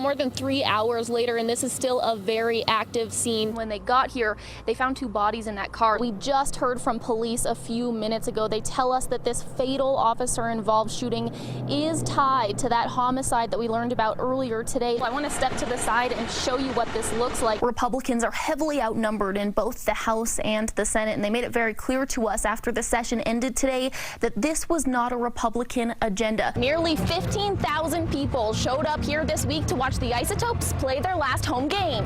little more than 3 hours later, and this is still a very active scene. When they got here, they found 2 bodies in that car. We just heard from police a few minutes ago. They tell us that this fatal officer-involved shooting is tied to that homicide that we learned about earlier today. I want to step to the side and show you what this looks like. Republicans are heavily outnumbered in both the House and the Senate, and they made it very clear to us after the session ended today that this was not a Republican agenda. Nearly 15,000 people showed up here this week to watch the Isotopes play their last home game.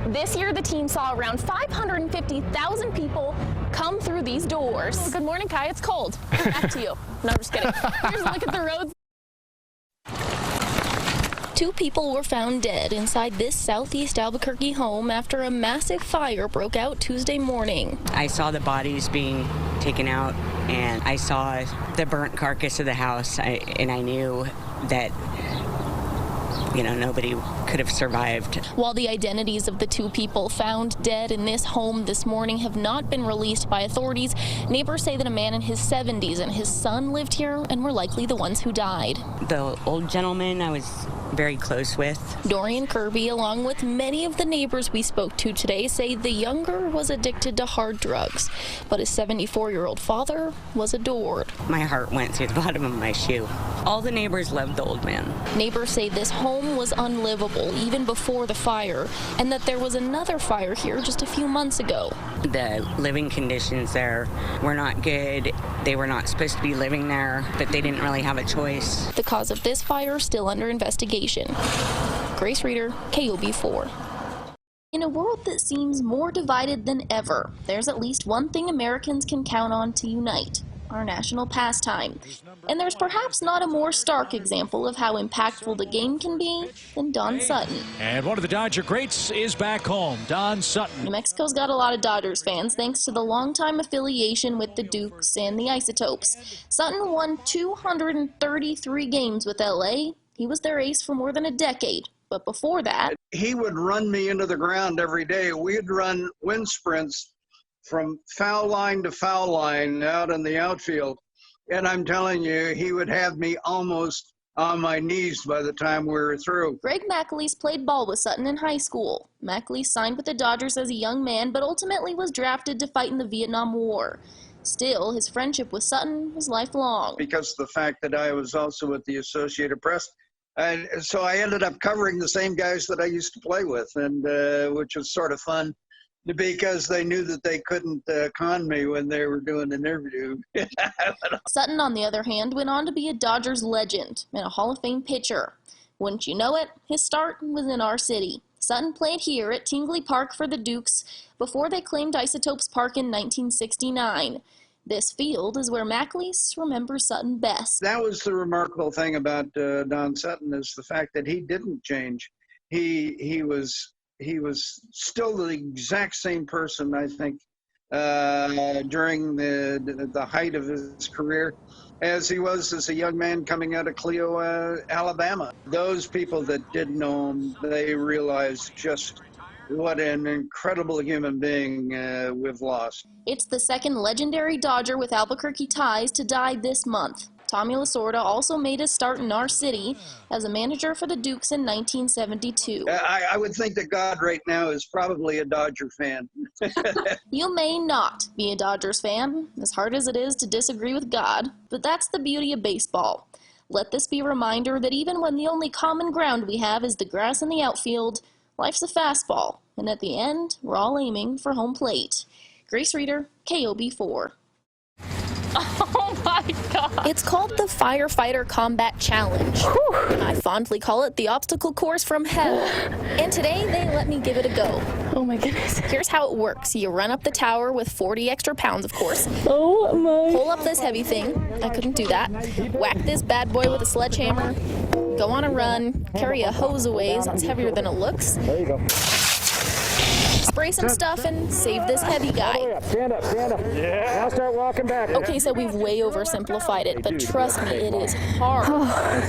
This year, the team saw around 550,000 people come through these doors. Oh, good morning, Kai. It's cold. Back to you. No, I'm just kidding. Here's a look at the roads. 2 people were found dead inside this southeast Albuquerque home after a massive fire broke out Tuesday morning. I saw the bodies being taken out, and I saw the burnt carcass of the house, and I knew that nobody could have survived. While the identities of the 2 people found dead in this home this morning have not been released by authorities, neighbors say that a man in his 70s and his son lived here and were likely the ones who died. The old gentleman I was very close with. Dorian Kirby, along with many of the neighbors we spoke to today, say the younger was addicted to hard drugs, but his 74-year-old father was adored. My heart went through the bottom of my shoe. All the neighbors loved the old man. Neighbors say this home was unlivable even before the fire, and that there was another fire here just a few months ago. The living conditions there were not good. They were not supposed to be living there, but they didn't really have a choice. The cause of this fire still under investigation. Grace Reader, KOB4. In a world that seems more divided than ever, there's at least one thing Americans can count on to unite: our national pastime. And there's perhaps not a more stark example of how impactful the game can be than Don Sutton. And one of the Dodger greats is back home, Don Sutton. New Mexico's got a lot of Dodgers fans thanks to the longtime affiliation with the Dukes and the Isotopes. Sutton won 233 games with LA. He was their ace for more than a decade. But before that, he would run me into the ground every day. We'd run wind sprints from foul line to foul line out in the outfield. And I'm telling you, he would have me almost on my knees by the time we were through. Greg McAleese played ball with Sutton in high school. McAleese signed with the Dodgers as a young man, but ultimately was drafted to fight in the Vietnam War. Still, his friendship with Sutton was lifelong. Because of the fact that I was also with the Associated Press. And so I ended up covering the same guys that I used to play with, and which was sort of fun because they knew that they couldn't con me when they were doing an interview. Sutton, on the other hand, went on to be a Dodgers legend and a Hall of Fame pitcher. Wouldn't you know it, his start was in our city. Sutton played here at Tingley Park for the Dukes before they claimed Isotopes Park in 1969. This field is where McAleese remembers Sutton best. That was the remarkable thing about Don Sutton, is the fact that he didn't change. He was still the exact same person, I think, during the height of his career, as he was as a young man coming out of Clio, Alabama. Those people that did know him, they realized just what an incredible human being we've lost. It's the second legendary Dodger with Albuquerque ties to die this month. Tommy Lasorda also made his start in our city as a manager for the Dukes in 1972. I would think that God right now is probably a Dodger fan. You may not be a Dodgers fan, as hard as it is to disagree with God, but that's the beauty of baseball. Let this be a reminder that even when the only common ground we have is the grass in the outfield, life's a fastball, and at the end, we're all aiming for home plate. Grace Reader, KOB4. Oh my God. It's called the Firefighter Combat Challenge. Whew. I fondly call it the obstacle course from hell. And today, they let me give it a go. Oh my goodness. Here's how it works. You run up the tower with 40 extra pounds, of course. Oh my. Pull up this heavy thing. I couldn't do that. Whack this bad boy with a sledgehammer. Go on a run. Carry a hose a ways. It's heavier than it looks. There you go. Spray some stuff and save this heavy guy. Stand up, stand up. Yeah. Now start walking back. Okay, so we've way oversimplified it, but trust me, it is hard.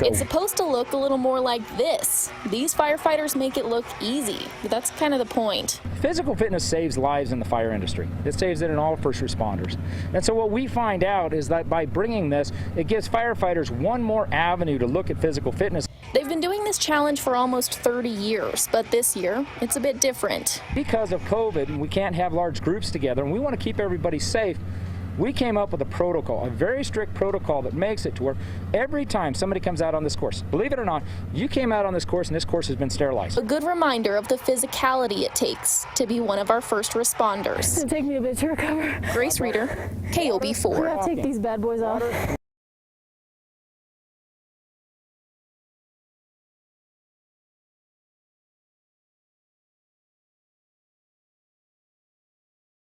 It's supposed to look a little more like this. These firefighters make it look easy, but that's kind of the point. Physical fitness saves lives in the fire industry. It saves it in all first responders. And so what we find out is that by bringing this, it gives firefighters one more avenue to look at physical fitness. They've been doing this challenge for almost 30 years, but this year it's a bit different. Because of COVID, we can't have large groups together, and we want to keep everybody safe. We came up with a protocol, a very strict protocol that makes it to where every time somebody comes out on this course, believe it or not, you came out on this course and this course has been sterilized. A good reminder of the physicality it takes to be one of our first responders. It's gonna take me a bit to recover. Grace Reader, KOB4. We gotta take these bad boys off.